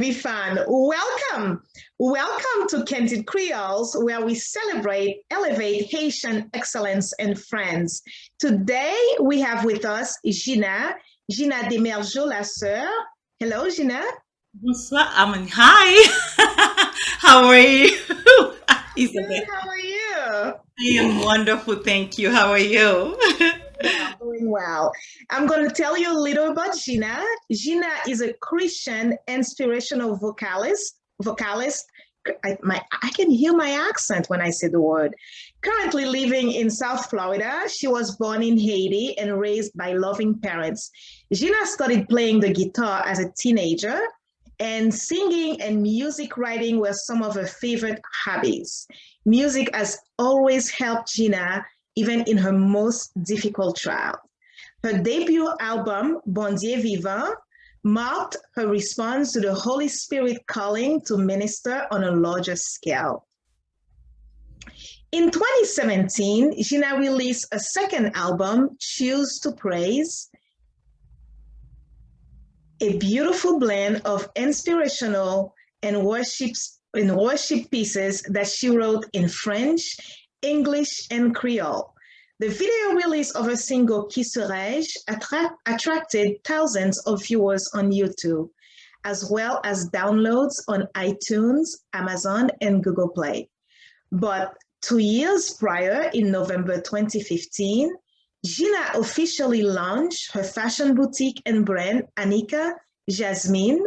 Be fun. Welcome. Welcome to Candid Creoles, where we celebrate, elevate Haitian excellence and friends. Today, we have with us Gina Demergeau Lasseur. Hello, Gina. Bonsoir. Hi. How are you? Isabel. Good. How are you? I am wonderful. Thank you. How are you? Doing well. I'm going to tell you a little about Gina. Gina is a Christian inspirational vocalist. I can hear my accent when I say the word. Currently living in South Florida, she was born in Haiti and raised by loving parents. Gina started playing the guitar as a teenager, and singing and music writing were some of her favorite hobbies. Music has always helped Gina even in her most difficult trial. Her debut album, Bon Dieu Vivant, marked her response to the Holy Spirit calling to minister on a larger scale. In 2017, Gina released a second album, Choose to Praise, a beautiful blend of inspirational and worship pieces that she wrote in French, English, and Creole. The video release of her single Qui Serais-je attracted thousands of viewers on YouTube, as well as downloads on iTunes, Amazon, and Google Play. But 2 years prior, in November 2015, Gina officially launched her fashion boutique and brand, Anika Jasmine,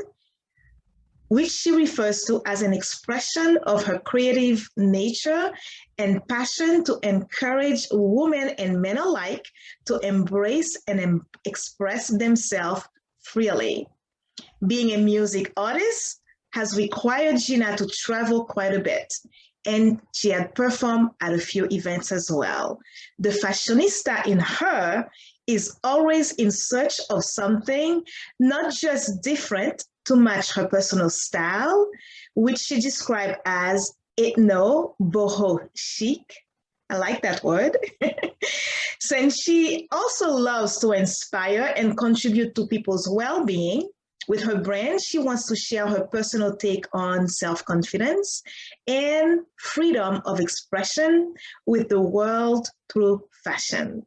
which she refers to as an expression of her creative nature and passion to encourage women and men alike to embrace and express themselves freely. Being a music artist has required Gina to travel quite a bit, and she had performed at a few events as well. The fashionista in her is always in search of something not just different to match her personal style, which she described as ethno boho chic. I like that word. Since she also loves to inspire and contribute to people's well-being, with her brand, she wants to share her personal take on self-confidence and freedom of expression with the world through fashion.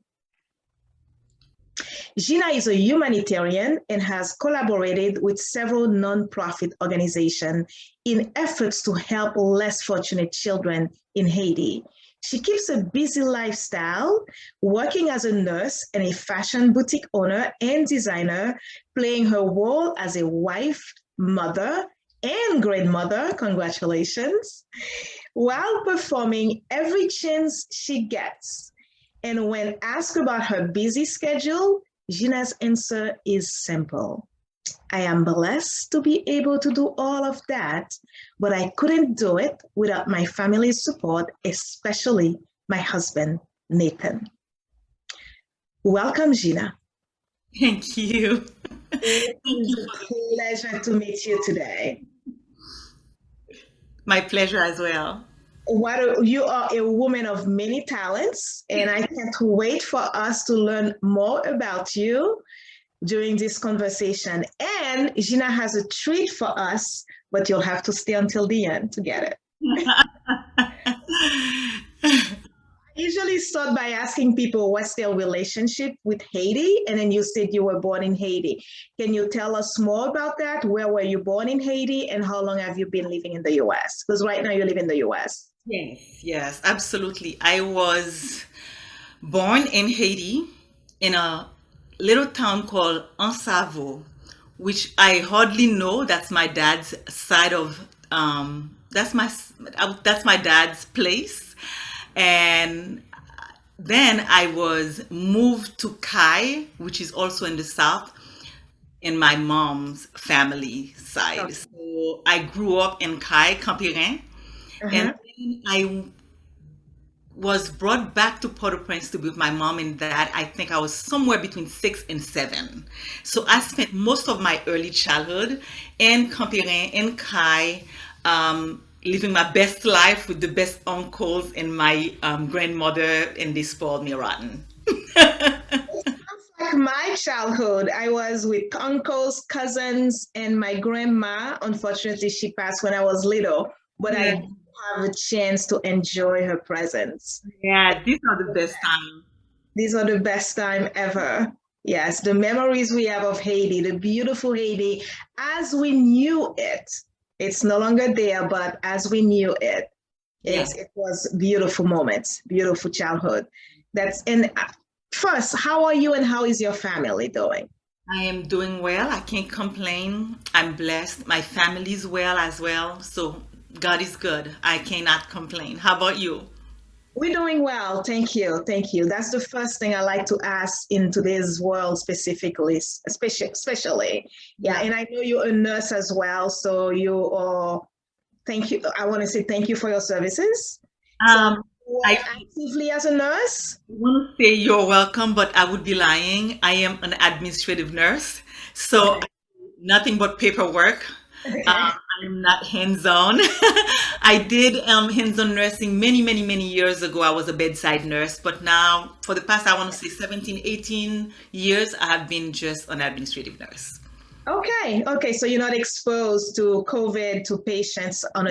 Gina is a humanitarian and has collaborated with several nonprofit organizations in efforts to help less fortunate children in Haiti. She keeps a busy lifestyle, working as a nurse and a fashion boutique owner and designer, playing her role as a wife, mother, and grandmother, congratulations, while performing every chance she gets. And when asked about her busy schedule, Gina's answer is simple. I am blessed to be able to do all of that, but I couldn't do it without my family's support, especially my husband, Nathan. Welcome, Gina. Thank you. It is a pleasure to meet you today. My pleasure as well. You are a woman of many talents, and I can't wait for us to learn more about you during this conversation. And Gina has a treat for us, but you'll have to stay until the end to get it. I usually start by asking people what's their relationship with Haiti, and then you said you were born in Haiti. Can you tell us more about that? Where were you born in Haiti, and how long have you been living in the US? Because right now you live in the US. Yes, absolutely. I was born in Haiti in a little town called Ansavo, which I hardly know. That's my dad's side of that's my dad's place. And then I was moved to Kai, which is also in the south, in my mom's family side. Okay. So I grew up in Kai, Campirin, and Uh-huh. then I was brought back to Port-au-Prince to be with my mom and dad. I think I was somewhere between 6 and 7. So I spent most of my early childhood in Campirin, in Kai, living my best life with the best uncles and my grandmother, and they spoiled me rotten. Sounds like my childhood, I was with uncles, cousins, and my grandma. Unfortunately, she passed when I was little, but I Yeah. did have a chance to enjoy her presence. Yeah, these are the best time. These are the best time ever. Yes, the memories we have of Haiti, the beautiful Haiti, as we knew it. It's no longer there, but as we knew it, Yeah. it was beautiful moments, beautiful childhood. That's and first, how are you and how is your family doing? I am doing well. I can't complain. I'm blessed. My family's well as well. So God is good. I cannot complain. How about you? We're doing well. Thank you. Thank you. That's the first thing I like to ask in today's world specifically, especially. Yeah, Yeah. and I know you're a nurse as well. So you are, thank you. I want to say thank you for your services. So Um, you I work actively as a nurse? want to say you're welcome, but I would be lying. I am an administrative nurse, so Okay. nothing but paperwork. Okay. I'm not hands-on. I did hands-on nursing many, many, many years ago. I was a bedside nurse, but now for the past, I want to say 17, 18 years, I have been just an administrative nurse. Okay. Okay. So you're not exposed to COVID to patients on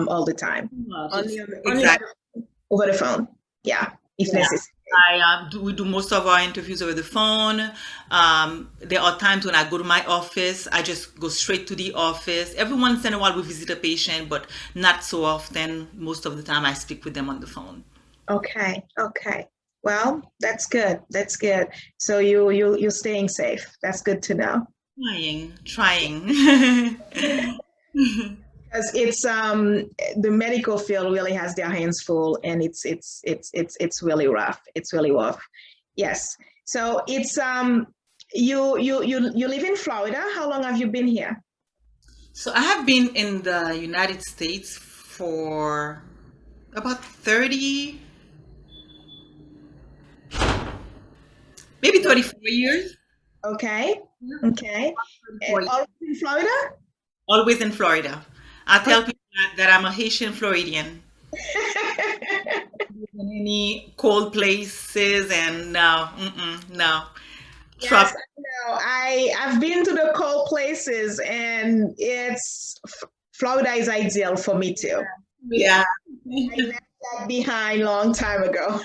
all the time. Just Only exactly. over the phone. Yeah, if Yeah. necessary. We do most of our interviews over the phone. There are times when I go to my office, I just go straight to the office. Every once in a while we visit a patient, but not so often. Most of the time I speak with them on the phone. Okay. Okay. Well, that's good. That's good. So you're staying safe. That's good to know. Trying. Because it's the medical field really has their hands full, and it's really rough. It's really rough. Yes. So it's you live in Florida. How long have you been here? So I have been in the United States for about 30, maybe 34 years. Okay. Okay. And 34 years. always in Florida? Always in Florida. I tell people that I'm a Haitian Floridian. In any cold places and no, no. Yes, Trop. I've been to the cold places, and Florida is ideal for me too. Yeah, Yeah. I left that behind long time ago.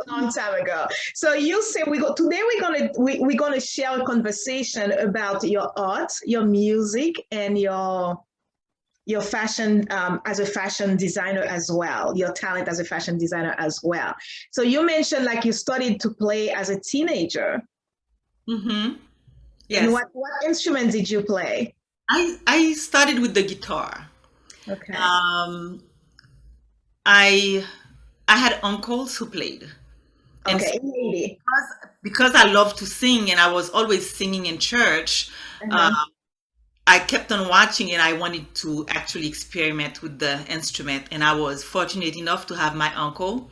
Long time ago. So you say we go today. We're gonna share a conversation about your art, your music, and your fashion as a fashion designer as well. Your talent as a fashion designer as well. So you mentioned like you started to play as a teenager. Mm-hmm. And Yes. what instrument did you play? I started with the guitar. Okay. Um, I I had uncles who played. And so Okay, lady. because I love to sing and I was always singing in church, uh, Uh-huh. I kept on watching and I wanted to actually experiment with the instrument. And I was fortunate enough to have my uncle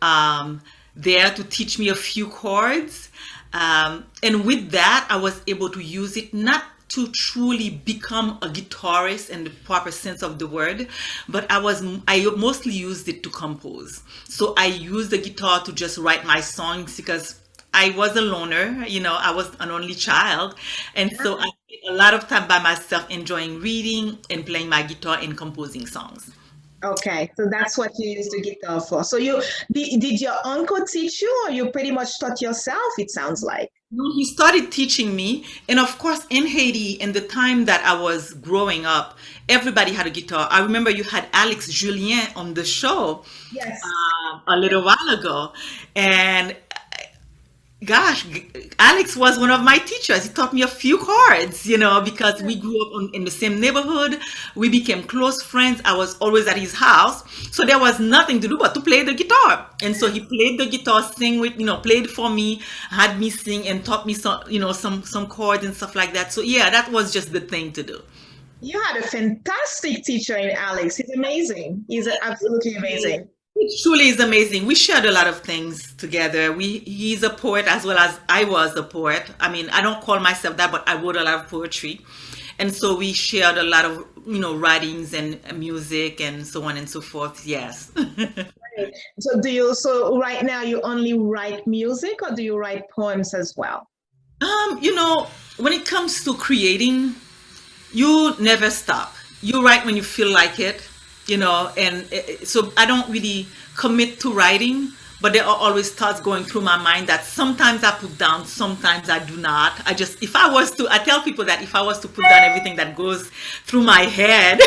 um, there to teach me a few chords. And with that, I was able to use it not to truly become a guitarist in the proper sense of the word, but I mostly used it to compose. So I used the guitar to just write my songs because I was a loner, I was an only child. And so I spent a lot of time by myself enjoying reading and playing my guitar and composing songs. Okay, so that's what you use the guitar for. So did your uncle teach you, or you pretty much taught yourself, it sounds like? No, he started teaching me. And of course, in Haiti, in the time that I was growing up, everybody had a guitar. I remember you had Alex Julien on the show Yes. a little while ago. And gosh, Alex was one of my teachers. He taught me a few chords, because we grew up in the same neighborhood. We became close friends. I was always at his house. So there was nothing to do but to play the guitar. And so he played the guitar, played for me, had me sing and taught me some chords and stuff like that. So yeah, that was just the thing to do. You had a fantastic teacher in Alex. He's amazing. He's absolutely amazing. It truly is amazing. We shared a lot of things together. He's a poet as well as I was a poet. I mean, I don't call myself that, but I wrote a lot of poetry. And so we shared a lot of, writings and music and so on and so forth. Yes. Right. So right now you only write music or do you write poems as well? You know, when it comes to creating, you never stop. You write when you feel like it, and so I don't really commit to writing, but there are always thoughts going through my mind that sometimes I put down, sometimes I do not. I tell people that if I was to put down everything that goes through my head,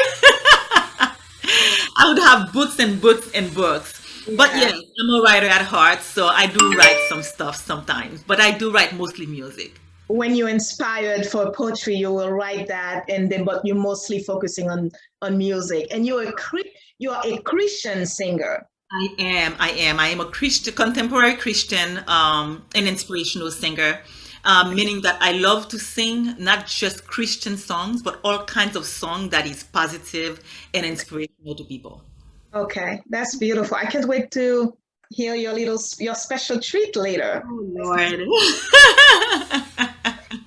I would have books and books and books. But Yeah. yes, I'm a writer at heart, so I do write some stuff sometimes, but I do write mostly music. When you're inspired for poetry, you will write that, and then but you're mostly focusing on music. And you are a Christian singer. I am a Christian, contemporary Christian, an inspirational singer, meaning that I love to sing not just Christian songs, but all kinds of song that is positive and inspirational to people. Okay, that's beautiful. I can't wait to hear your special treat later. Oh Lord.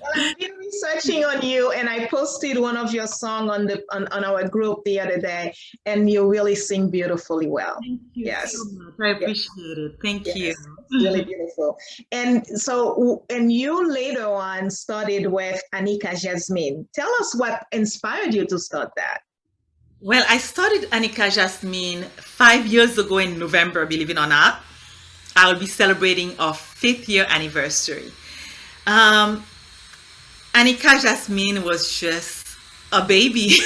Well, I've been researching on you, and I posted one of your song on our group the other day, and you really sing beautifully well. Thank you so Yes, much. I yes, appreciate it. Thank you. yes, it's really beautiful. And you later on started with Anika Jasmine. Tell us what inspired you to start that. Well, I started Anika Jasmine 5 years ago in November, believe it or not. I will be celebrating our fifth year anniversary. Um, Anika Jasmine was just a baby,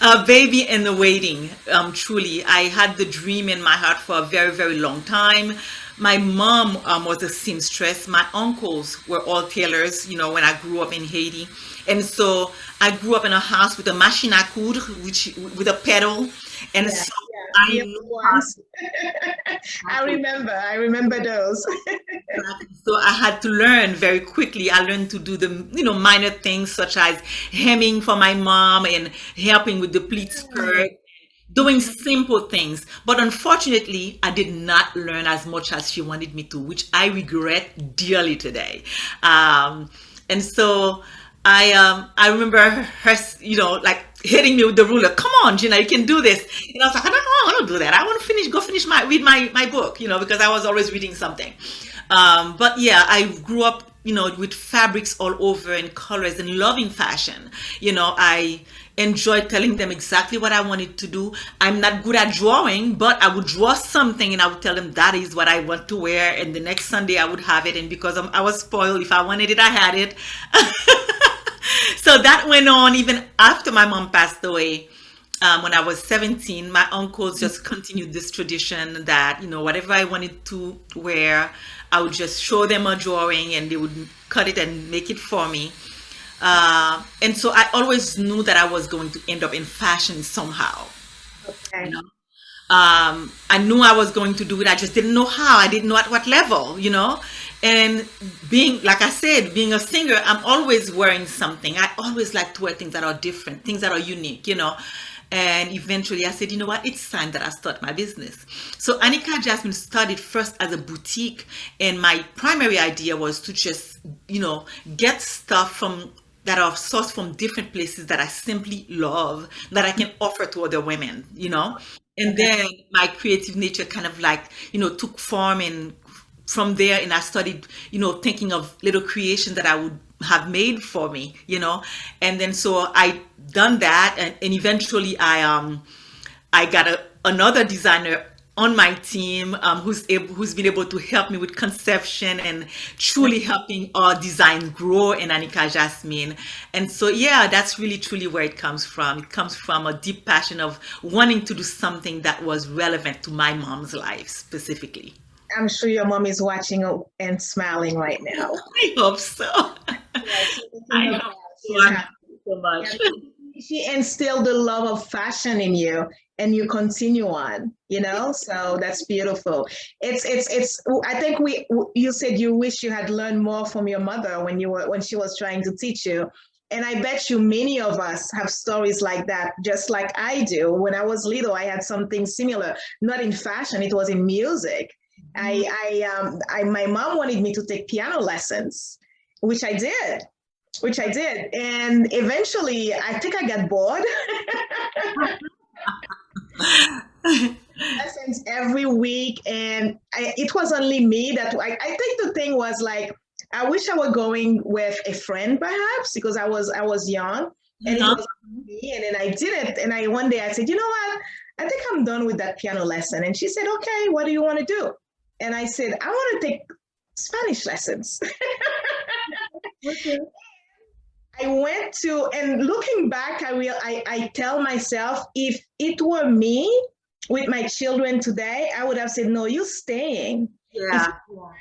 a baby in the waiting. Truly, I had the dream in my heart for a very, very long time. My mom was a seamstress. My uncles were all tailors, when I grew up in Haiti. And so I grew up in a house with a machine à coudre, which with a pedal. And Yeah, so yeah, I the knew other how ones. I remember those. exactly. So I had to learn very quickly. I learned to do the, minor things such as hemming for my mom and helping with the pleat skirt, doing simple things. But unfortunately, I did not learn as much as she wanted me to, which I regret dearly today. And so I remember her, like hitting me with the ruler. Come on, Gina, you can do this. And I was like, I don't want to do that. I want to go finish read my book, because I was always reading something. But yeah, I grew up, with fabrics all over and colors and loving fashion. I enjoyed telling them exactly what I wanted to do. I'm not good at drawing, but I would draw something and I would tell them that is what I want to wear. And the next Sunday I would have it. And because I was spoiled, if I wanted it, I had it. So that went on even after my mom passed away. When I was 17, my uncles just continued this tradition that, whatever I wanted to wear, I would just show them a drawing and they would cut it and make it for me. And so I always knew that I was going to end up in fashion somehow. You Okay. know, I knew I was going to do it. I just didn't know how. I didn't know at what level. And like I said, being a singer, I'm always wearing something. I always like to wear things that are different, things that are unique. And eventually I said, you know what, it's time that I start my business. So Anika Jasmine started first as a boutique. And my primary idea was to just, get stuff that are sourced from different places that I simply love, that I can offer to other women. And Okay. then my creative nature kind of like, took form, and from there, and I started, thinking of little creations that I would have made for me. And then so I done that, and eventually I got another designer on my team, who's been able to help me with conception and truly helping our design grow in Anika Jasmine. And so yeah, that's really truly where it comes from. It comes from a deep passion of wanting to do something that was relevant to my mom's life specifically. I'm sure your mom is watching and smiling right now. I hope so. Yeah, she's I looking up. hope so. She's I happy. hope so Yeah, much. she instilled the love of fashion in you, and you continue on. So that's beautiful. It's I think you said you wish you had learned more from your mother when she was trying to teach you. And I bet you many of us have stories like that, just like I do. When I was little, I had something similar, not in fashion, it was in music. My mom wanted me to take piano lessons, which I did, and eventually I think I got bored. Lessons week, and it was only me that I think the thing was like, I wish I were going with a friend perhaps because I was young and it Uh-huh. was me, and then I did it, and I one day I said, you know what, I think I'm done with that piano lesson, and she said, okay, what do you want to do? And I said, I want to take Spanish lessons. Okay. I went to, and looking back, I tell myself, if it were me with my children today, I would have said, no, you're staying. If you Yeah.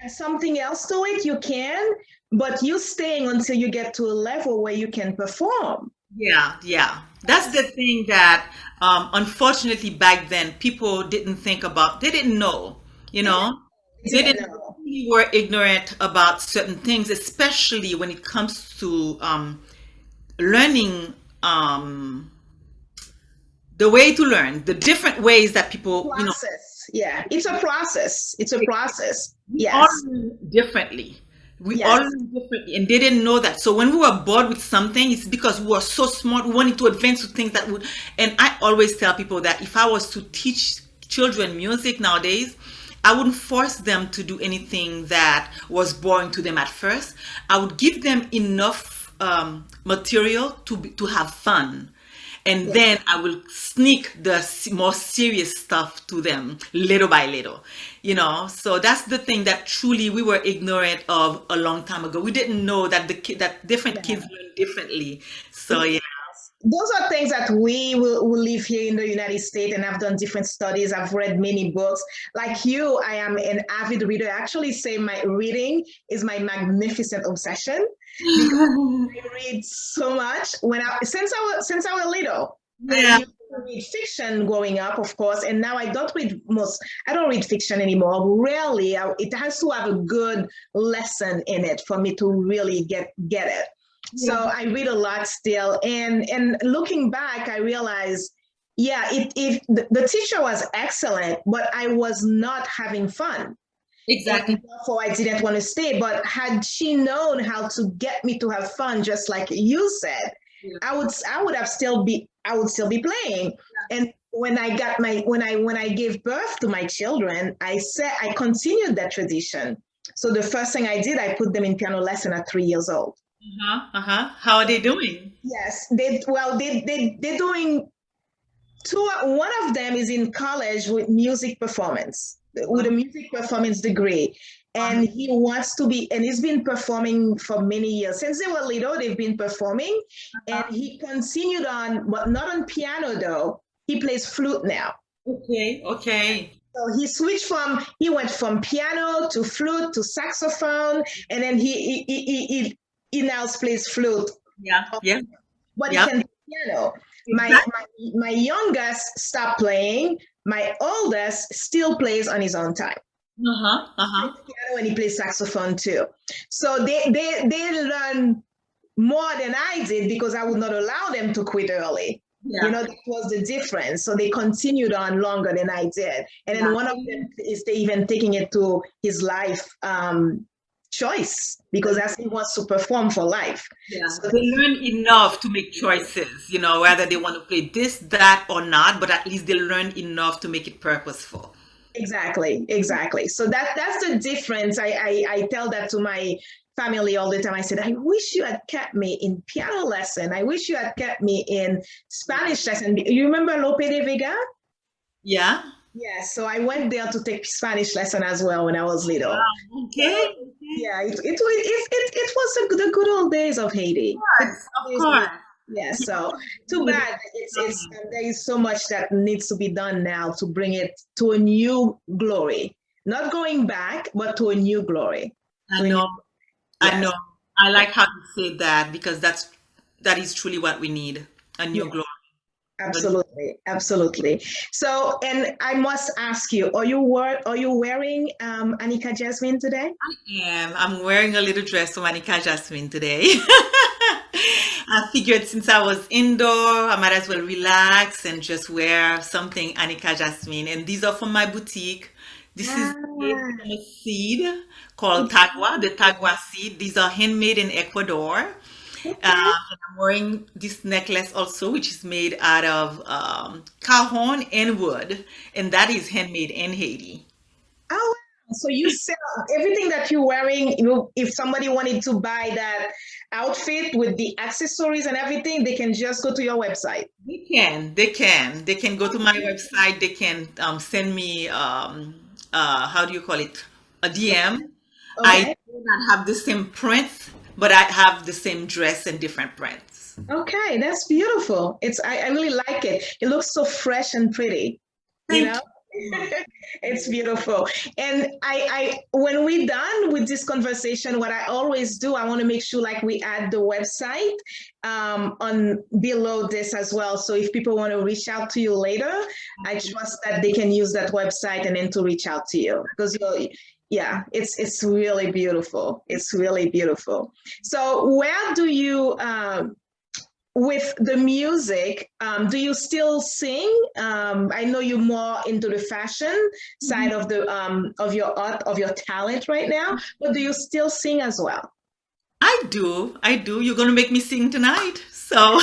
add something else to it, you can, but you're staying until you get to a level where you can perform. Yeah, yeah. That's the thing that unfortunately back then people didn't think about. They didn't know, you They know. They didn't didn't know. really were ignorant about certain things, especially when it comes to learning the way to learn, the different ways that people, Process. Yeah, it's a process. It's a process. we all Yes. learn differently. We all Yes. learn differently, and they didn't know that. So when we were bored with something, it's because we were so smart. We wanted to advance to things that would. And I always tell people that if I was to teach children music nowadays, I wouldn't force them to do anything that was boring to them at first. I would give them enough material to have fun, and Yeah. then I will sneak the more serious stuff to them little by little, So that's the thing that truly we were ignorant of a long time ago. We didn't know that that different kids Yeah. learn differently. So yeah, Those are things that we will live here in the United States, and I've done different studies. I've read many books. Like you, I am an avid reader. I actually say my reading is my magnificent obsession because I read so much since I was little. I yeah, used to read fiction growing up, of course, and now I don't read most. I don't read fiction anymore. Rarely. It has to have a good lesson in it for me to really get it. So yeah, I read a lot still, and looking back, I realized, yeah, the teacher was excellent, but I was not having fun, and exactly. therefore I didn't want to stay. But had she known how to get me to have fun, just like you said, Yeah. I would still be playing. And when I got my when I gave birth to my children, I continued that tradition. So the first thing I did, I put them in piano lesson at 3 years old. Uh-huh, uh-huh. How are they doing? Yes, they're doing two. One of them is in college with music performance, with a Wow. music performance degree, and he wants to be, and he's been performing for many years since they were little. They've been performing, and he continued on, but not on piano though. He plays flute now. Okay, okay. So he went from piano to flute to saxophone, and then he now plays flute, Yeah, yeah, but he yeah. can play piano. My, Exactly. my youngest stopped playing. My oldest still plays on his own time. Uh-huh, He uh-huh. plays piano and he plays saxophone too. So they learn more than I did because I would not allow them to quit early. Yeah, That was the difference. So they continued on longer than I did. And then yeah, one of them is they even taking it to his life choice because as he wants to perform for life. yeah. So They learn enough to make choices, whether they want to play this, that, or not, but at least they learn enough to make it purposeful. exactly. So that's the difference. I tell that to my family all the time. I said, I wish you had kept me in piano lesson. I wish you had kept me in Spanish lesson. You remember Lope de Vega? Yeah. Yes, so I went there to take Spanish lesson as well when I was little. Wow. So Okay. Okay. yeah, it was the good old days of Haiti. The good Yes, of days of Haiti. course. Yeah, You so too know, the bad. There is so much that needs to be done now to bring it to a new glory. Not going back, but to a new glory. I To a new know, I yes, know. I like how you say that because that is truly what we need, a new yes, glory. A absolutely. So, and I must ask you, are you wearing Anika Jasmine today? I'm wearing a little dress from Anika Jasmine today. I figured since I was indoor, I might as well relax and just wear something Anika Jasmine. And these are from my boutique. This is made Ah, from a seed called tagua, the tagua seed. These are handmade in Ecuador. okay. And I'm wearing this necklace also, which is made out of cajon and wood, and that is handmade in Haiti. Oh, wow. So you sell everything that you're wearing. If somebody wanted to buy that outfit with the accessories and everything, they can just go to your website. They can go to my website. They can send me, how do you call it? A DM. I Okay. do not have the same prints, but I have the same dress and different prints. Okay, that's beautiful. I really like it. It looks so fresh and pretty, you Thank know? you. It's beautiful. And when we're done with this conversation, what I always do, I want to make sure like we add the website on below this as well. So if people want to reach out to you later, I trust that they can use that website and then to reach out to you because yeah, it's really beautiful. It's really beautiful. So where do you with the music, do you still sing? I know you're more into the fashion side Mhm. of the of your art, of your talent right now, but do you still sing as well? I do. I do. You're going to make me sing tonight. So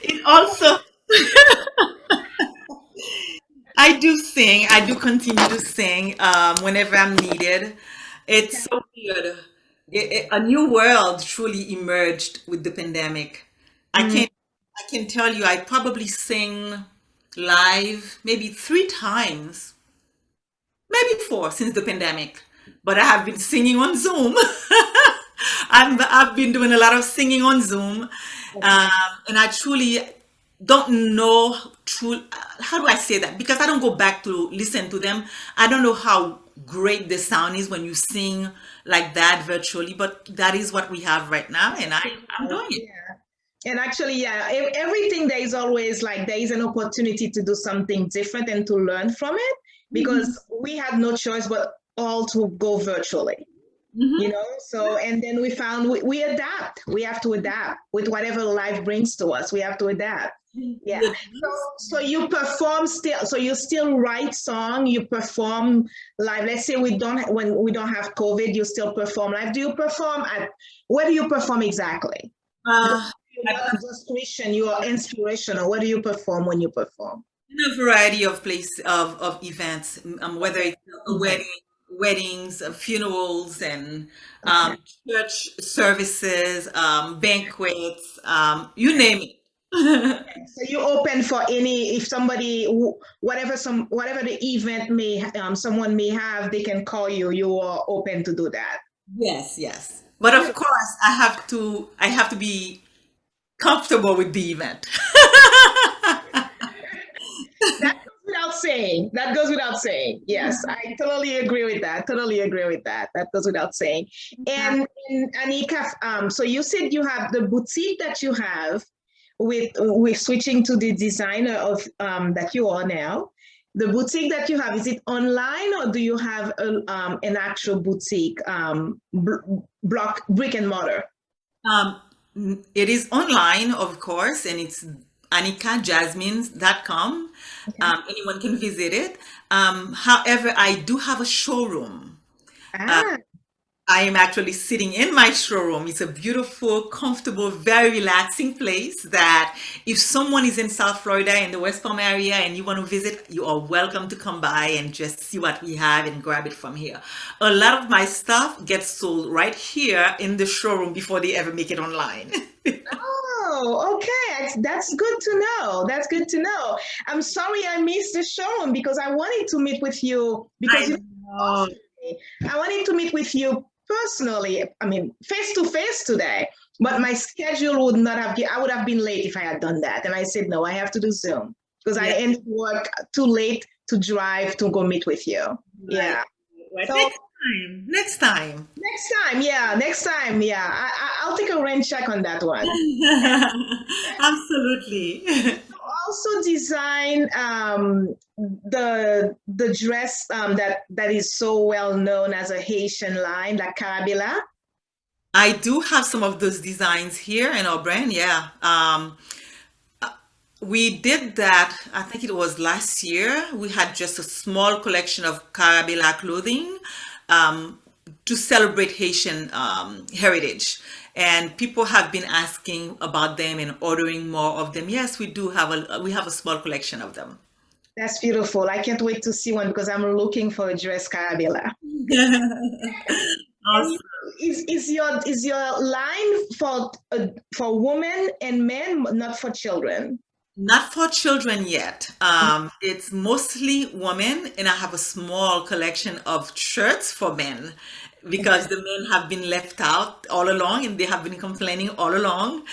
it also, I do sing. I do continue to sing whenever I'm needed. It's so weird. A new world truly emerged with the pandemic. I Mm. can I can tell you, I probably sing live maybe 3 times, maybe four since the pandemic. But I have been singing on Zoom. I've been doing a lot of singing on Zoom, and I truly don't know true. How do I say that? Because I don't go back to listen to them. I don't know how great the sound is when you sing like that virtually, but that is what we have right now, and I'm doing it. Yeah. And actually, yeah, everything there is always like there is an opportunity to do something different and to learn from it Mhm. because we had no choice but all to go virtually. Mhm. So and then we found we adapt, we have to adapt with whatever life brings to us, we have to adapt. Yeah. So you perform still, so you still write song, you perform live. Let's say when we don't have COVID, you still perform live. Do you perform at where do you perform exactly? Because Uh, you're not just Christian, you are inspirational. Where do you perform when you perform? in a variety of of events, whether Okay. it's a weddings, funerals, and Okay. church services, banquets, you name it. So you open for any if somebody whatever the event may someone may have, they can call you. You are open to do that. Yes, yes. But of Beautiful. course, I have to be comfortable with the event. That goes without saying. That goes without saying. Yes, I totally agree with that. Totally agree with that. That goes without saying. And Anika, so you said you have the boutique that you have with switching to the designer of that you are now. The boutique that you have, is it online or do you have an actual boutique block brick and mortar? Um, it is online, of course, and it's anikajasmines.com. Okay. Anyone can visit it. However, I do have a showroom. Uh, Ah, I am actually sitting in my showroom. It's a beautiful, comfortable, very relaxing place that if someone is in South Florida in the West Palm area and you want to visit, you are welcome to come by and just see what we have and grab it from here. A lot of my stuff gets sold right here in the showroom before they ever make it online. oh, okay. That's good to know. That's good to know. I'm sorry I missed the show because I wanted to meet with you because I know. I wanted to meet with you personally. I mean, face to face today. But my schedule would not have. I would have been late if I had done that. And I said no. I have to do Zoom because I Yeah, end work too late to drive to go meet with you. right. Yeah. Right. So Next time. Next time. next time, yeah. I'll take a rain check on that one. Absolutely. Also design the dress that is so well known as a Haitian line, like Carabela. I do have some of those designs here in our brand. Yeah. We did that, I think it was last year. We had just a small collection of Carabela clothing um, to celebrate Haitian heritage. And people have been asking about them and ordering more of them. Yes, we do have we have a small collection of them. That's beautiful. I can't wait to see one because I'm looking for a dress Carabella. And Awesome. is your line for women and men, not for children? Not for children yet. It's mostly women, and I have a small collection of shirts for men because the men have been left out all along and they have been complaining all along.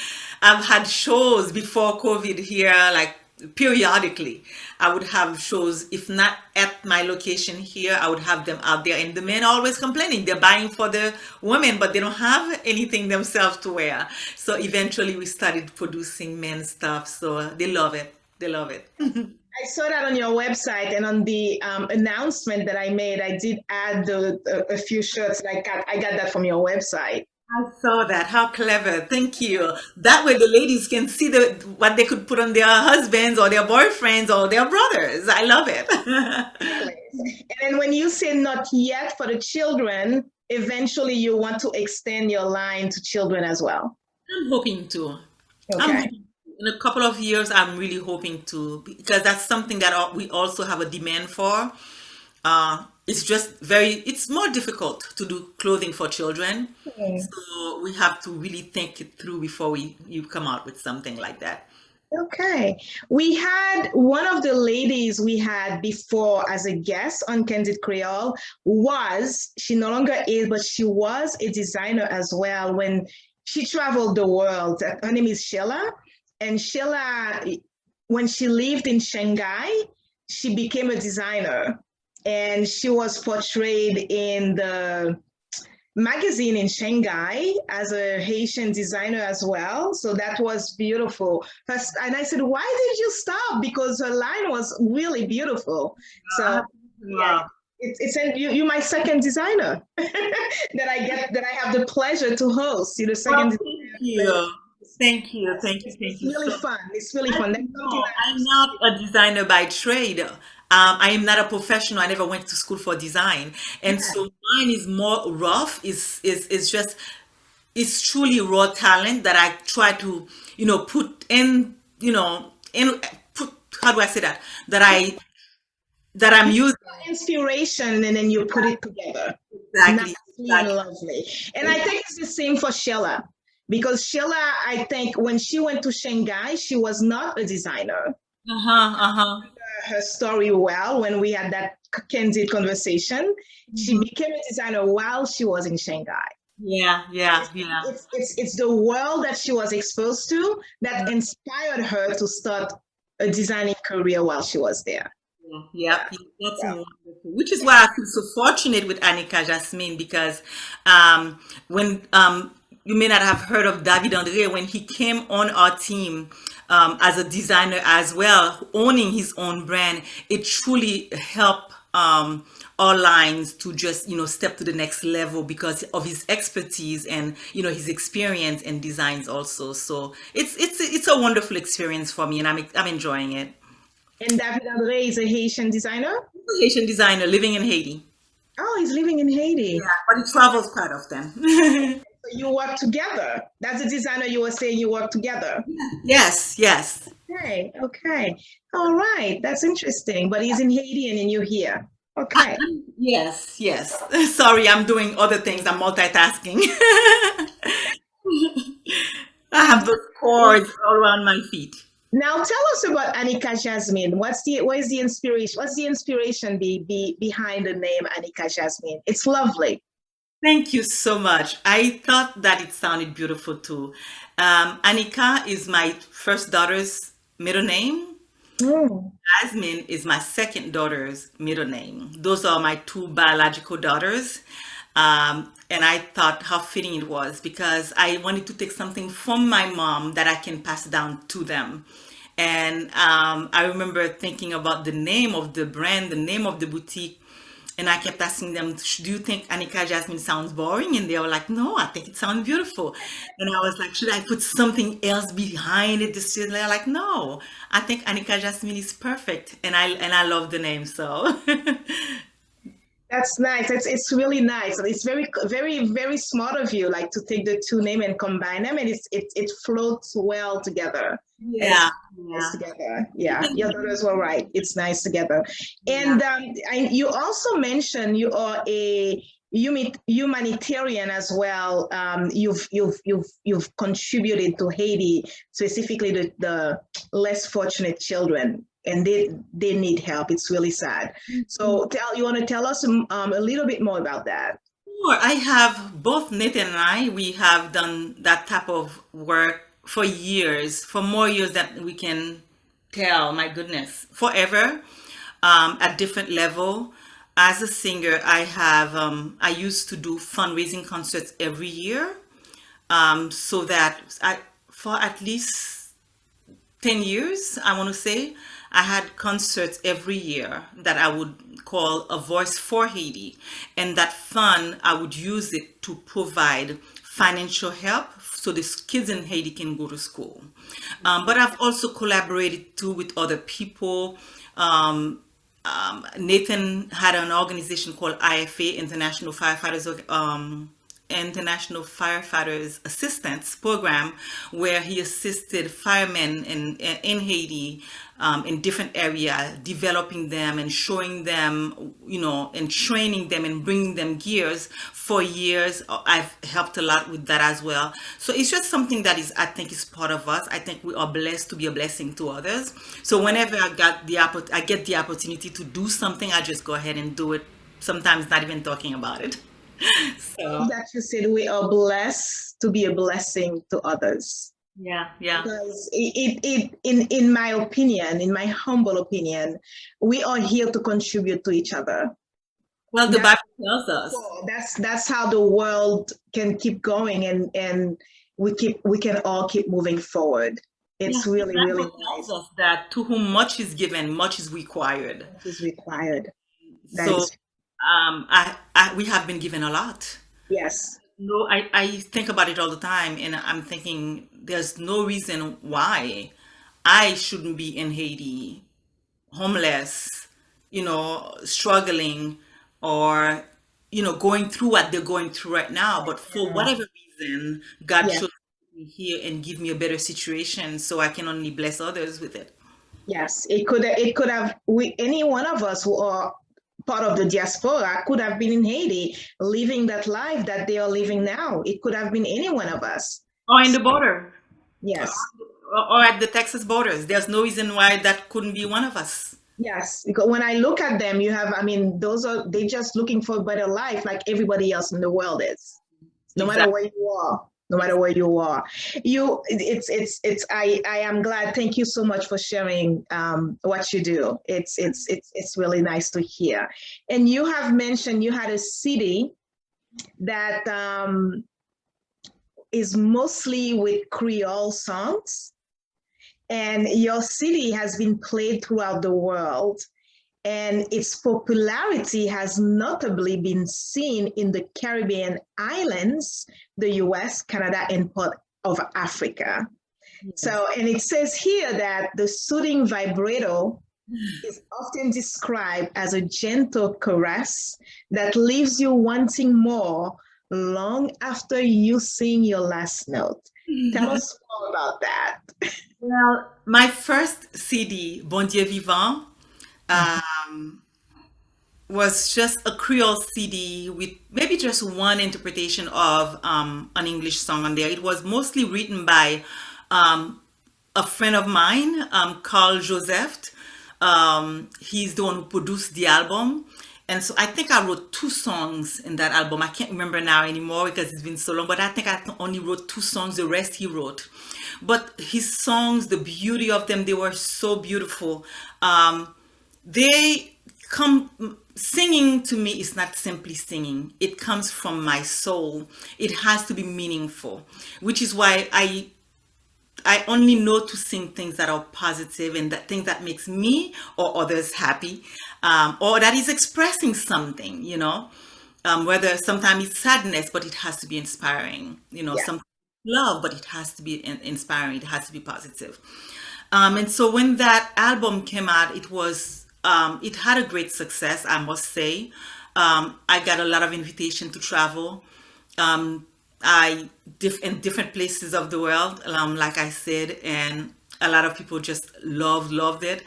I've had shows before COVID here, like periodically. I would have shows, if not at my location here, I would have them out there, and the men are always complaining. They're buying for the women, but they don't have anything themselves to wear. So eventually we started producing men's stuff. So they love it. They love it. I saw that on your website, and on the announcement that I made, I did add a few shirts. Like I got that from your website. I saw that. How clever. Thank you. That way the ladies can see what they could put on their husbands or their boyfriends or their brothers. I love it. And then when you say not yet for the children, eventually you want to extend your line to children as well. I'm hoping to. I'm Okay. hoping in a couple of years, I'm really hoping to, because that's something that we also have a demand for. It's just it's more difficult to do clothing for children. Okay. So we have to really think it through before you come out with something like that. Okay. We had one of the ladies we had before as a guest on Candid Creole she no longer is, but she was a designer as well when she traveled the world. Her name is Sheila. And Sheila, when she lived in Shanghai, she became a designer. And she was portrayed in the magazine in Shanghai as a Haitian designer as well. So that was beautiful. And I said, why did you stop? Because her line was really beautiful. So yeah, Wow. you're my second designer that I have the pleasure to host. You're the Well, second thank designer. you. Thank you. Thank you. Thank It's you really so fun. It's really I fun. That's something know that I'm not a designer by trade. I am not a professional. I never went to school for design, and yeah. so mine is more rough. Is just it's truly raw talent that I try to put in in put how do I say that that I'm You using inspiration and then you put it together exactly nicely and exactly. lovely. And I think it's the same for Sheila because Sheila, I think when she went to Shanghai, she was not a designer. Uh-huh, uh-huh. Her story well when we had that candid conversation. She Mhm. became a designer while she was in Shanghai. Yeah, yeah, yeah. It's the world that she was exposed to that inspired her to start a designing career while she was there. Yeah, Yeah. yep, that's Yeah. wonderful. Which is why I feel so fortunate with Anika Jasmine because when you may not have heard of David Andre when he came on our team as a designer as well, owning his own brand, it truly helped our lines to just step to the next level because of his expertise and his experience and designs also. So it's a wonderful experience for me, and I'm enjoying it. And David Andre is a Haitian designer. Haitian designer living in Haiti. Oh, he's living in Yeah, Haiti. but he travels quite often. So you work together. That's the designer you were saying you work together. Yes, yes. Okay, okay. All right. That's interesting. But he's in Haiti and then you're here. Okay. Yes, yes. Sorry, I'm doing other things. I'm multitasking. I have those cords all around my feet. Now tell us about Anika Jasmine. What is the inspiration? What's the inspiration behind the name Anika Jasmine? It's lovely. Thank you so much. I thought that it sounded beautiful too. Anika is my first daughter's middle name. Mm. Jasmine is my second daughter's middle name. Those are my two biological daughters. And I thought how fitting it was because I wanted to take something from my mom that I can pass down to them. And I remember thinking about the name of the brand, the name of the boutique. And I kept asking them, do you think Anika Jasmine sounds boring? And they were like, no, I think it sounds beautiful. And I was like, should I put something else behind it? They're like, no, I think Anika Jasmine is perfect. And I love the name. So That's nice. It's really nice. It's very smart of you, like to take the two name and combine them, and it floats well together. It's Yeah, nice yeah, together. Yeah, your daughters were right. It's nice together. yeah. And you also mentioned you are a humanitarian as well. You've contributed to Haiti, specifically the less fortunate children, and they need help. It's really sad. So you want to tell us a little bit more about that? Sure. I have both Nathan and I, we have done that type of work for years, for more years than we can tell, my goodness, forever, at different level. As a singer, I used to do fundraising concerts every year, so that for at least 10 years, I want to say, I had concerts every year that I would call A Voice for Haiti. And that fund, I would use it to provide financial help so the kids in Haiti can go to school. But I've also collaborated too with other people. Um, Nathan had an organization called IFA, International Firefighters Assistance Program, where he assisted firemen in Haiti, in different areas, developing them and showing them, and training them and bringing them gears for years. I've helped a lot with that as well. So it's just something that I think is part of us. I think we are blessed to be a blessing to others. So whenever I get the opportunity to do something, I just go ahead and do it. Sometimes not even talking about it. So That you said we are blessed to be a blessing to others. yeah, yeah. Because in my opinion, in my humble opinion, we are here to contribute to each other. Well, the That's Bible tells us. that's how the world can keep going, and we can all keep moving forward. Yeah, It's the really Bible tells nice. us that to whom much is given, much is required. What is required. That So is we have been given a lot. yes, No, I think about it all the time, and I'm thinking there's no reason why I shouldn't be in Haiti, homeless, struggling, or, going through what they're going through right now. But for yeah, whatever reason, God yeah, chose me here and give me a better situation so I can only bless others with it. yes. It could have we any one of us who are part of the diaspora could have been in Haiti living that life that they are living now. It could have been any one of us. Or in the border, Yes. or at the Texas borders. There's no reason why that couldn't be one of us. Yes, because when I look at them, I mean, they just looking for a better life like everybody else in the world is. No matter Exactly. where you are, no matter where you are. I am glad. Thank you so much for sharing what you do. It's really nice to hear. And you have mentioned you had a city that is mostly with Creole songs, and your city has been played throughout the world, and its popularity has notably been seen in the Caribbean islands, the US, Canada, and part of Africa. So, and it says here that the soothing vibrato is often described as a gentle caress that leaves you wanting more long after you sing your last note. Tell us more about that. Well, my first CD, Bon Dieu Vivant, um, was just a Creole CD with maybe just one interpretation of an English song on there. It was mostly written by um, a friend of mine, Carl Joseph. He's the one who produced the album. And so I think I wrote two songs in that album. I can't remember now anymore because it's been so long, but I think I only wrote two songs. The rest he wrote. But his songs, the beauty of them, they were so beautiful. They come Singing to me is not simply singing. It comes from my soul. It has to be meaningful, which is why I only know to sing things that are positive and that things that makes me or others happy, or that is expressing something, whether sometimes it's sadness, but it has to be inspiring, Yeah. some love, but it has to be inspiring. It has to be positive. And so when that album came out, it had a great success, I must say. I got a lot of invitation to travel. Um, in different places of the world, like I said, and a lot of people just loved it.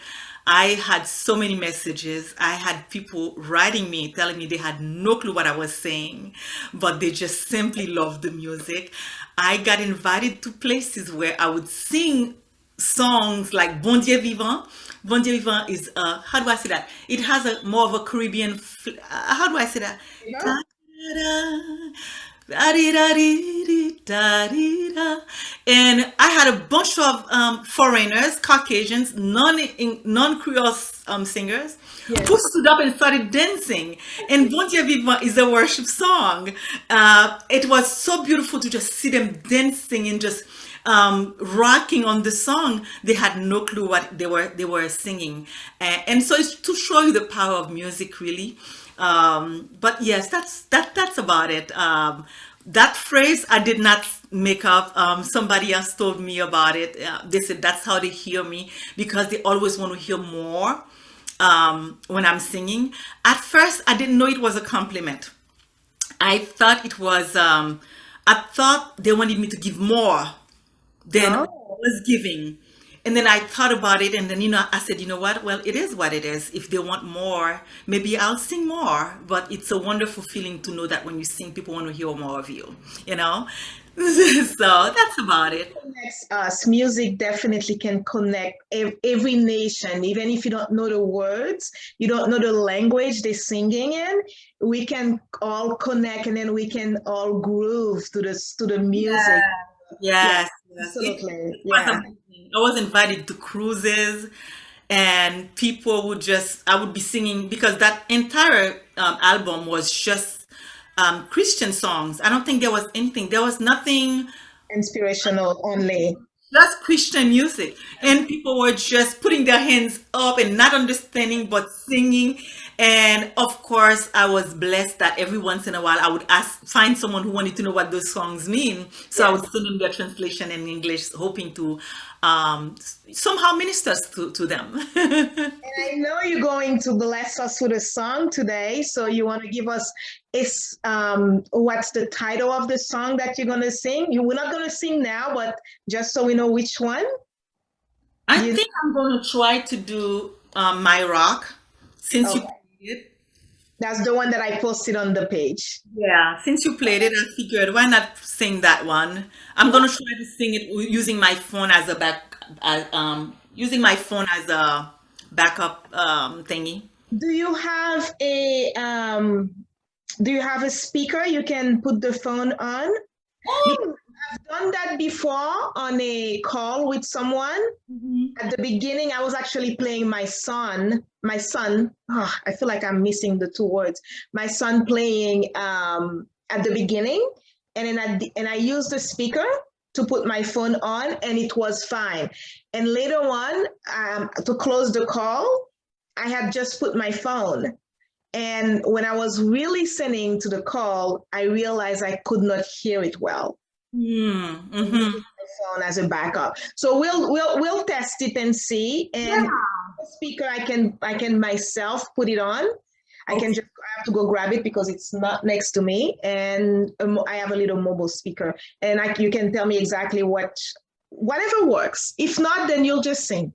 I had so many messages. I had people writing me, telling me they had no clue what I was saying, but they just simply loved the music. I got invited to places where I would sing songs like Bon Dieu Vivant. Bon Dieu Vivant is, how do I say that? It has a more of a Caribbean, how do I say that? Yeah. And I had a bunch of foreigners, Caucasians, non-Creole singers who Yes. stood up and started dancing. And Bon Dieu Vivant is a worship song. It was so beautiful to just see them dancing and just rocking on the song. They had no clue what they were singing, and so it's to show you the power of music, really. But yes, that's about it. That phrase I did not make up. Somebody else told me about it. They said that's how they hear me because they always want to hear more when I'm singing. At first, I didn't know it was a compliment. I thought it was. I thought they wanted me to give more than I Oh. was giving. And then I thought about it, and then, I said, you know what? Well, it is what it is. If they want more, maybe I'll sing more. But it's a wonderful feeling to know that when you sing, people want to hear more of you, you know? So that's about it. Connects us. Music definitely can connect every nation, even if you don't know the words, you don't know the language they're singing in. We can all connect, and then we can all groove to the music. Yeah, Yes, yes. absolutely. It was Yeah. amazing. I was invited to cruises, and people would just, I would be singing because that entire album was just Christian songs. I don't think there was nothing, Inspirational only. just Christian music. And people were just putting their hands up and not understanding, but singing. And of course, I was blessed that every once in a while I would find someone who wanted to know what those songs mean. So I would Yes. send them their translation in English, hoping to somehow minister to them. And I know you're going to bless us with a song today. So you want to give us what's the title of the song that you're gonna sing? We're not gonna sing now, but just so we know which one. I You think I'm going to try to do My Rock since you okay. played it. That's the one that I posted on the page. Yeah, since you played it, I figured why not sing that one? I'm gonna try to sing it using my phone as a using my phone as a backup thingy. Do you have a speaker you can put the phone on? Oh, Because I've done that before on a call with someone. mhm. At the beginning, I was actually playing my son. Oh, I feel like I'm missing the two words. My son playing at the beginning, and then and I used the speaker to put my phone on, and it was fine. And later on, to close the call, I had just put my phone. And when I was really listening to the call, I realized I could not hear it well. Mm-hmm. Using my phone as a backup. So we'll test it and see. Yeah. And the speaker, I can myself put it on. I Okay. have to go grab it because it's not next to me, and I have a little mobile speaker, and you can tell me exactly whatever works. If not, then you'll just sing.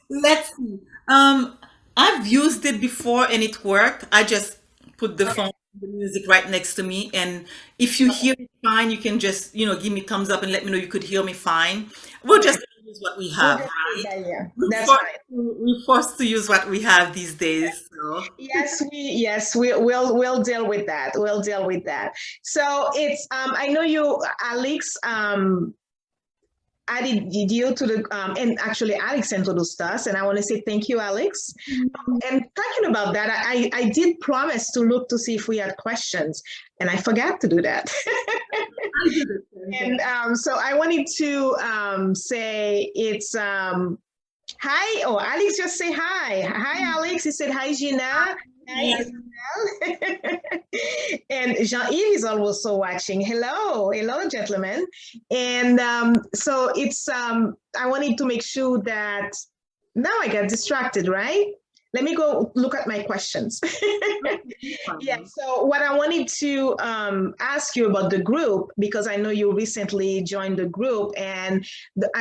Let's see. I've used it before and it worked. I just put the Okay. phone, the music right next to me, and if you hear me fine, you can just, give me thumbs up and let me know you could hear me fine. We'll Okay. just use what we We'll have, just leave right? that. Yeah, We're that's forced fine. we're forced to use what we have these days. So We'll deal with that. We'll deal with that. So it's I know you, Alex, added you to the and actually Alex introduced us, and I want to say thank you, Alex. And talking about that, I did promise to look to see if we had questions, and I forgot to do that. I do the same And thing. so I wanted to say it's hi. Oh, Alex just say hi. Hi, Alex. He said hi, Gina. Hi, Yeah. Isabel. And Jean-Yves is also watching. Hello, hello, gentlemen. And so it's I wanted to make sure that now I got distracted, right? let me go look at my questions. Yeah, so what I wanted to ask you about the group, because I know you recently joined the group, and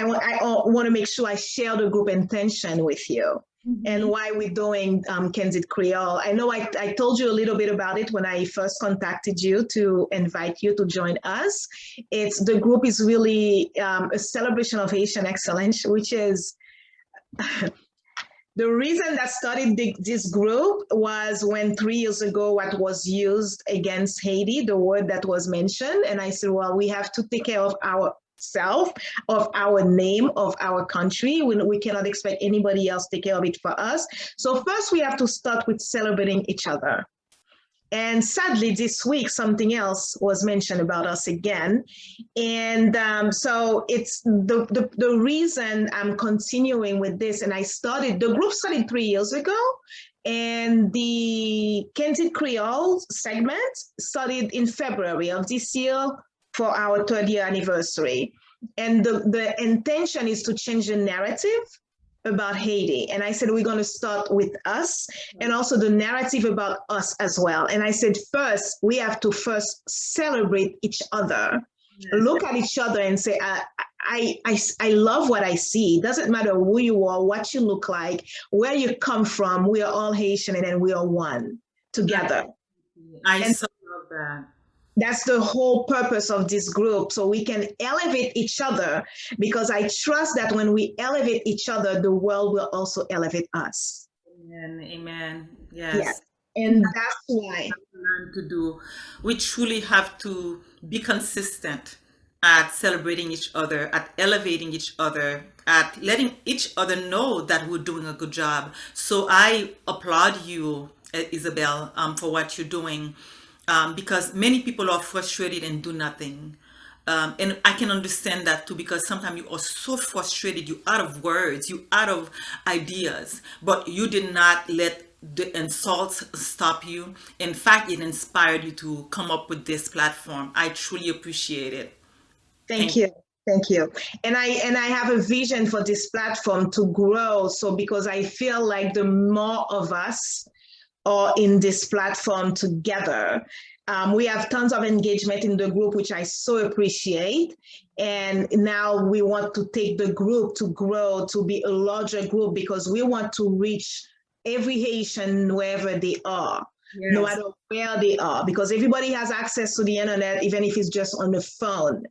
I want to make sure I share the group intention with you. And why we're doing Candid Creole. I know I told you a little bit about it when I first contacted you to invite you to join us. The group is really a celebration of Haitian excellence, which is the reason that started this group was when 3 years ago, what was used against Haiti, the word that was mentioned. And I said, well, we have to take care of ourselves, of our name, of our country. We cannot expect anybody else to take care of it for us. So first we have to start with celebrating each other. And sadly, this week, something else was mentioned about us again. And so it's the reason I'm continuing with this. And the group started 3 years ago. And the Candid Creole segment started in February of this year for our 3rd-year anniversary. And the intention is to change the narrative about Haiti. And I said, we're going to start with us and also the narrative about us as well. And I said, first, we have to first celebrate each other, look at each other and say, I love what I see. It doesn't matter who you are, what you look like, where you come from. We are all Haitian and then we are one together. I so love that. That's the whole purpose of this group, so we can elevate each other, because I trust that when we elevate each other, the world will also elevate us. Amen. Amen. Yes. And that's why to do. We truly have to be consistent at celebrating each other, at elevating each other, at letting each other know that we're doing a good job. So I applaud you, Isabel, for what you're doing. Because many people are frustrated and do nothing. And I can understand that too, because sometimes you are so frustrated, you're out of words, you're out of ideas, but you did not let the insults stop you. In fact, it inspired you to come up with this platform. I truly appreciate it. Thank you. Thank you. And I have a vision for this platform to grow. So because I feel like the more of us or in this platform together. We have tons of engagement in the group, which I so appreciate. And now we want to take the group to grow to be a larger group, because we want to reach every Haitian wherever they are, no matter where they are, because everybody has access to the internet, even if it's just on the phone.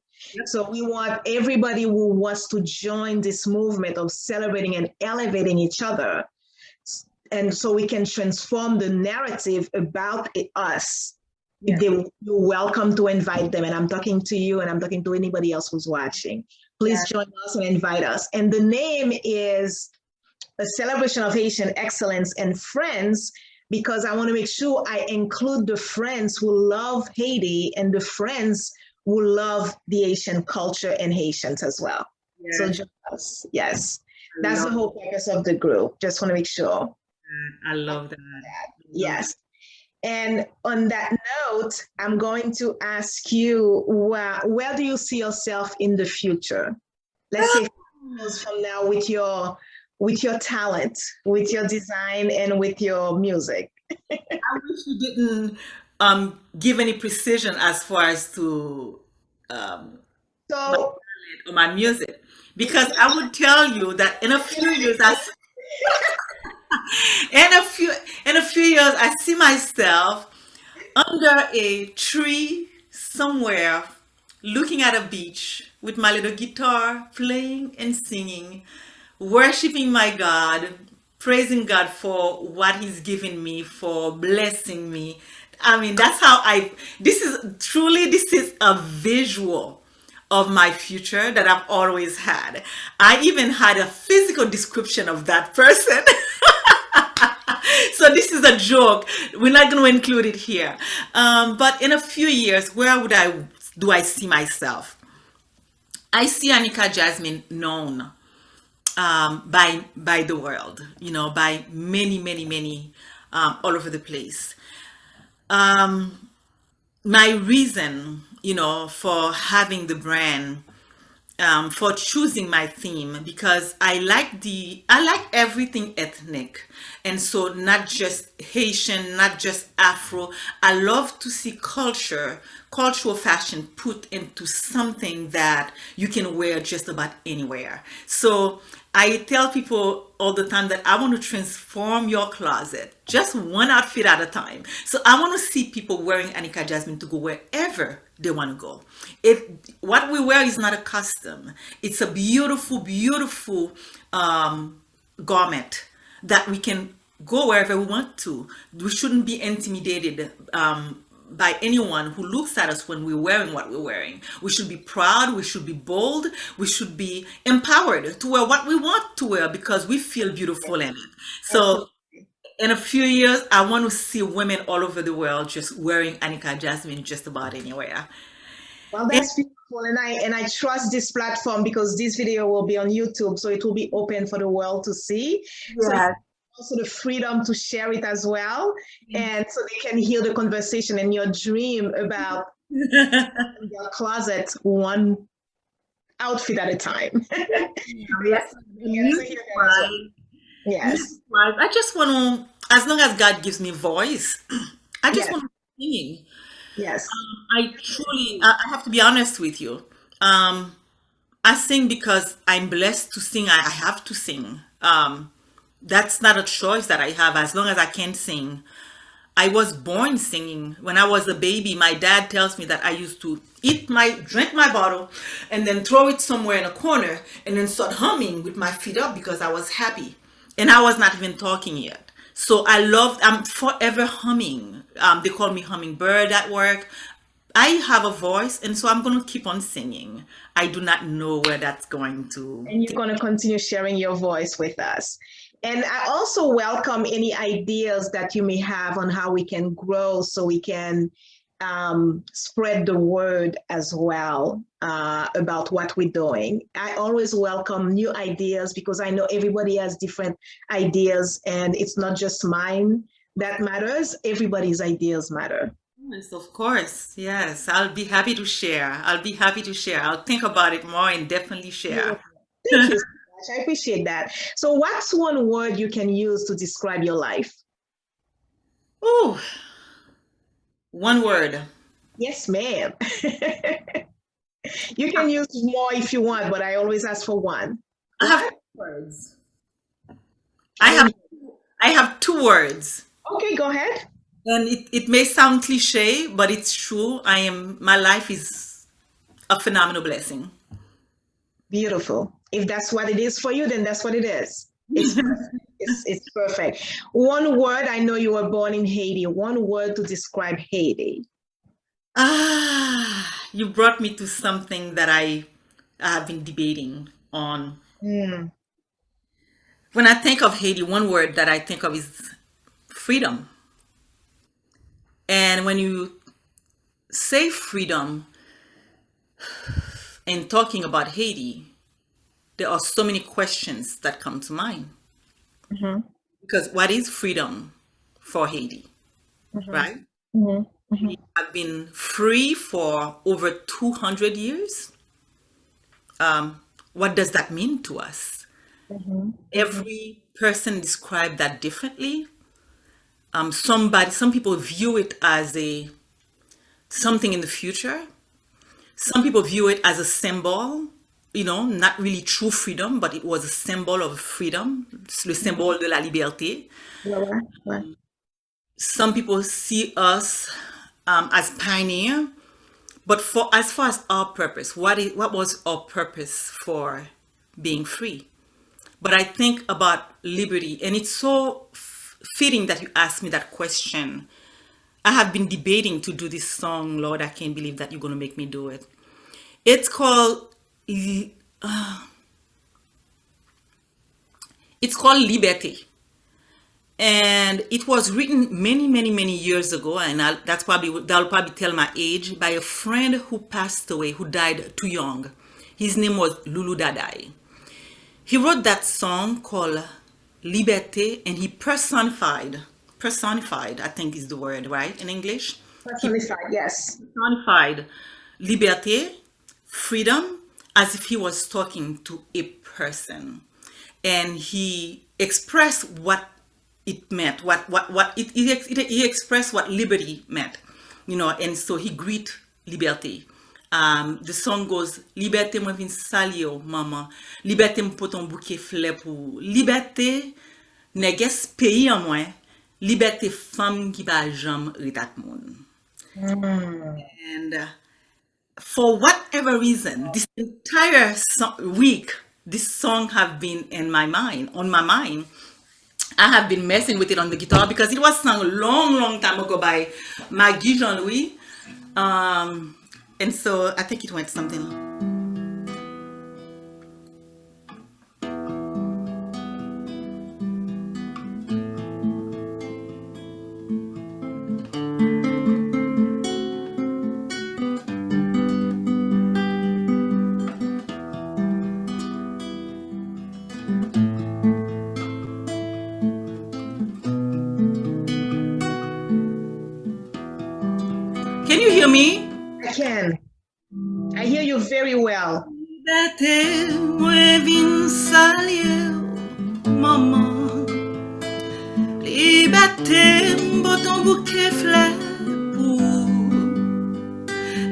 So we want everybody who wants to join this movement of celebrating and elevating each other. And so we can transform the narrative about us. You're welcome to invite them. And I'm talking to you and I'm talking to anybody else who's watching. Please join us and invite us. And the name is a celebration of Haitian excellence and friends, because I want to make sure I include the friends who love Haiti and the friends who love the Haitian culture and Haitians as well. So join us. Yes. That's the whole purpose of the group. Just want to make sure. I love that. Yes. And on that note, I'm going to ask you, where do you see yourself in the future? Let's say 5 years from now with your talent, with your design, and with your music. I wish you didn't give any precision as far as to my music, because I would tell you that in a few years, in a few years, I see myself under a tree somewhere, looking at a beach with my little guitar, playing and singing, worshiping my God, praising God for what He's given me, for blessing me. I mean, that's how this is a visual of my future that I've always had. I even had a physical description of that person. So this is a joke. We're not going to include it here. But in a few years, where do I see myself? I see Anika Jasmine known by the world, by many all over the place. My reason, for having the brand for choosing my theme because I like everything ethnic, and so not just Haitian, not just Afro. I love to see cultural fashion put into something that you can wear just about anywhere. So I tell people all the time that I want to transform your closet, just one outfit at a time. So I want to see people wearing Anika Jasmine to go wherever they want to go. What we wear is not a custom. It's a beautiful, beautiful garment that we can go wherever we want to. We shouldn't be intimidated by anyone who looks at us when we're wearing what we're wearing. We should be proud, we should be bold, we should be empowered to wear what we want to wear because we feel beautiful in it. So in a few years, I want to see women all over the world just wearing Anika Jasmine just about anywhere. Well, that's beautiful, and I trust this platform because this video will be on YouTube, so it will be open for the world to see. So Yes. also the freedom to share it as well, and so they can hear the conversation and your dream about your closet one outfit at a time. Yes. Yes. I just want to, as long as God gives me voice, I just Yes. want to sing. Yes. I have to be honest with you. I sing because I'm blessed to sing. I have to sing. That's not a choice that I have as long as I can sing. I was born singing. When I was a baby, my dad tells me that I used to drink my bottle and then throw it somewhere in a corner and then start humming with my feet up because I was happy. And I was not even talking yet. So I'm forever humming. They call me hummingbird at work. I have a voice, and so I'm going to keep on singing. I do not know where that's going to. And you're going to continue sharing your voice with us. And I also welcome any ideas that you may have on how we can grow so we can spread the word as well about what we're doing. I always welcome new ideas because I know everybody has different ideas and it's not just mine that matters. Everybody's ideas matter. Yes, of course. Yes, I'll be happy to share. I'll think about it more and definitely share. Thank you so much. I appreciate that. So what's one word you can use to describe your life? Oh, one word. Yes, ma'am. You can use more if you want, but I always ask for one. I have two words. I have two words. Okay, go ahead. And it may sound cliche, but it's true. My life is a phenomenal blessing. Beautiful. If that's what it is for you, then that's what it is. It's perfect. It's perfect. One word, I know you were born in Haiti. One word to describe Haiti. You brought me to something that I have been debating on. Mm. When I think of Haiti, one word that I think of is freedom. And when you say freedom and talking about Haiti, there are so many questions that come to mind. Mm-hmm. Because what is freedom for Haiti, right? Mm-hmm. We have been free for over 200 years. What does that mean to us? Mm-hmm. Every person described that differently. Some people view it as something in the future. Some people view it as a symbol, not really true freedom, but it was a symbol of freedom, le symbole de la liberté. Right. Some people see us as pioneer, but as far as our purpose, what was our purpose for being free? But I think about liberty, and it's so fitting that you asked me that question. I have been debating to do this song, Lord, I can't believe that you're going to make me do it. It's called Libèté. And it was written many, many, many years ago, and that'll probably tell my age, by a friend who passed away, who died too young. His name was Lulu Dadai. He wrote that song called Liberté, and he personified, I think is the word, right, in English? Personified, yes. Personified liberté, freedom, as if he was talking to a person, and he expressed what it meant, he expressed what liberty meant, and so he greet Liberté. The song goes, Liberté, moi vin sali yo, maman. Liberté, m poton bouquet fleur pour. Liberté, neges pays en moi. Liberté, femme qui va jamais retat moun. And for whatever reason, this entire week, this song have been on my mind. I have been messing with it on the guitar because it was sung a long, long time ago by Maggie Jean-Louis. And so I think it went something. Can you hear me? I can. I hear you very well. Liberté, moi vin salir, maman. Liberté, boton bouquet fleur pour.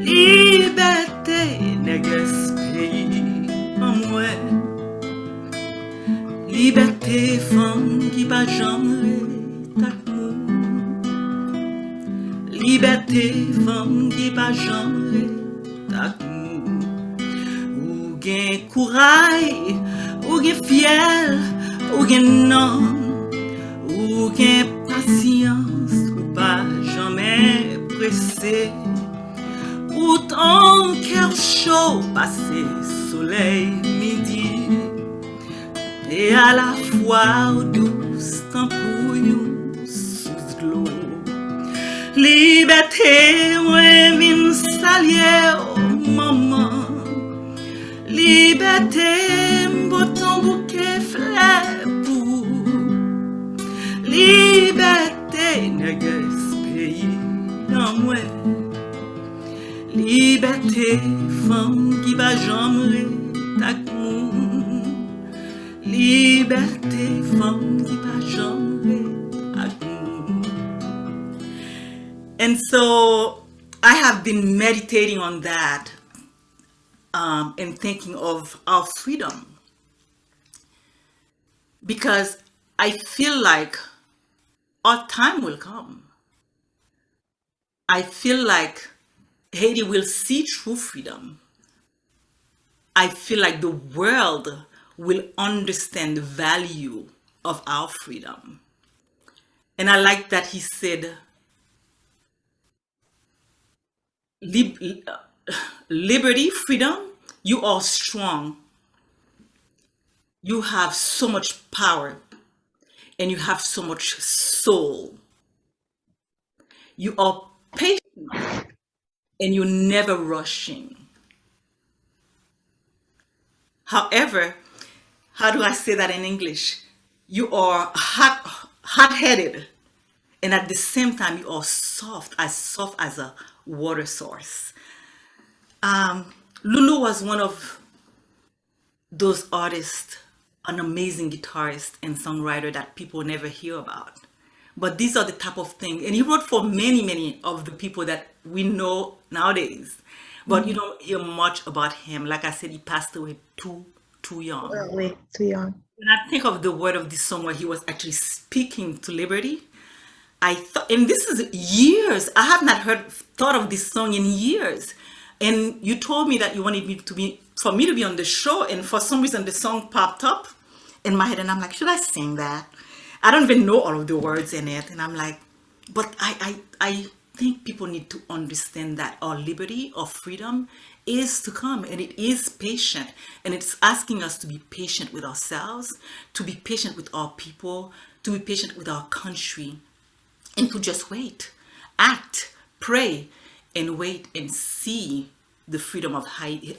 Liberté, neges pays en moi. Liberté, femme qui va jamais t'amour. Liberté, femme qui va jamais t'amour. Ou gen courage, ou gen fiel, ou gen non, ou gen patience, ou pas jamais pressé. Ou ton cœur chaud, passé soleil midi, et à la fois ou douce temps pour you sous l'eau. Liberté, moi vin salier, oh maman. Liberté, boton bouquet fleur pour. Liberté, neges pays en moi. Liberté, femme qui va jamais t'amour. Liberté, femme qui va jamais t'amour. And so I have been meditating on that and thinking of our freedom, because I feel like our time will come. I feel like Haiti will see true freedom. I feel like the world will understand the value of our freedom. And I like that he said, liberty, freedom, you are strong. You have so much power and you have so much soul. You are patient and you're never rushing. However, how do I say that in English? You are hot-headed, and at the same time, you are soft as a water source. Lulu was one of those artists, an amazing guitarist and songwriter that people never hear about. But these are the type of things, and he wrote for many, many of the people that we know nowadays. But you don't hear much about him. Like I said, he passed away too young. Early, too young. When I think of the word of this song where he was actually speaking to liberty, I thought, and this is years, I have not thought of this song in years. And you told me that you wanted me to be on the show, and for some reason the song popped up in my head, and I'm like, should I sing that? I don't even know all of the words in it, and I'm like, but I think people need to understand that our liberty, our freedom is to come, and it is patient, and it's asking us to be patient with ourselves, to be patient with our people, to be patient with our country, and to just wait, act, pray, and wait and see the freedom of Haiti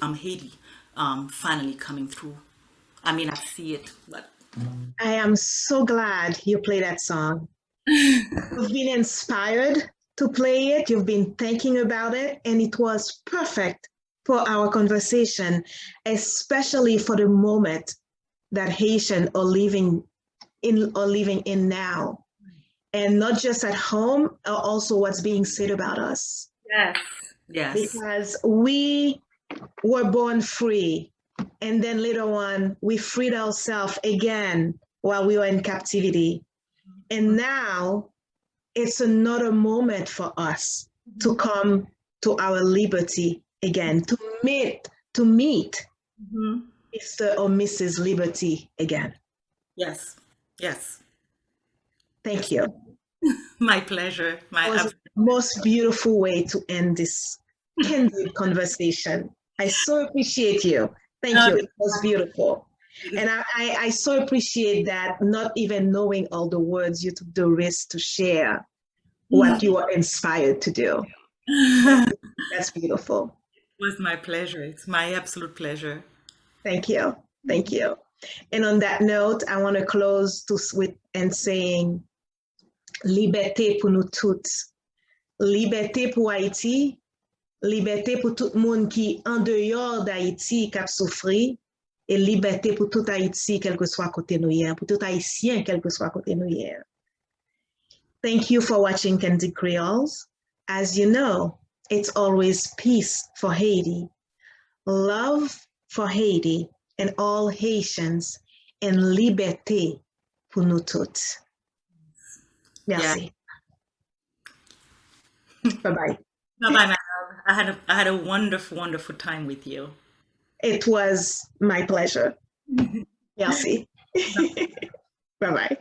finally coming through. I mean, I see it, but I am so glad you played that song. You've been inspired to play it. You've been thinking about it, and it was perfect for our conversation, especially for the moment that Haitians are living in now, and not just at home, also what's being said about us. Yes. Yes. Because we were born free, and then later on, we freed ourselves again while we were in captivity. And now it's another moment for us to come to our liberty again, to meet Mr. or Mrs. Liberty again. Yes. Yes. Thank you. My pleasure. It was the most beautiful way to end this candid conversation. I so appreciate you. Thank you. It was beautiful. And I so appreciate that, not even knowing all the words, you took the risk to share what you were inspired to do. That's beautiful. It was my pleasure. It's my absolute pleasure. Thank you. Thank you. And on that note, I want to close with saying Liberté pour nous toutes. Liberté pour Haïti. Liberté pour tout le monde qui en dehors d'Haïti qui a souffert. Et liberté pour tout Haïti, quel que soit côté nous hier, pour tout Haïtien, quel que soit côté nous hier. Thank you for watching Candid Créoles. As you know, it's always peace for Haiti, love for Haiti and all Haitians, and liberté pour nous toutes. Merci. Yeah. Bye-bye. Bye-bye, my love. I had a wonderful, wonderful time with you. It was my pleasure. Merci. Bye-bye.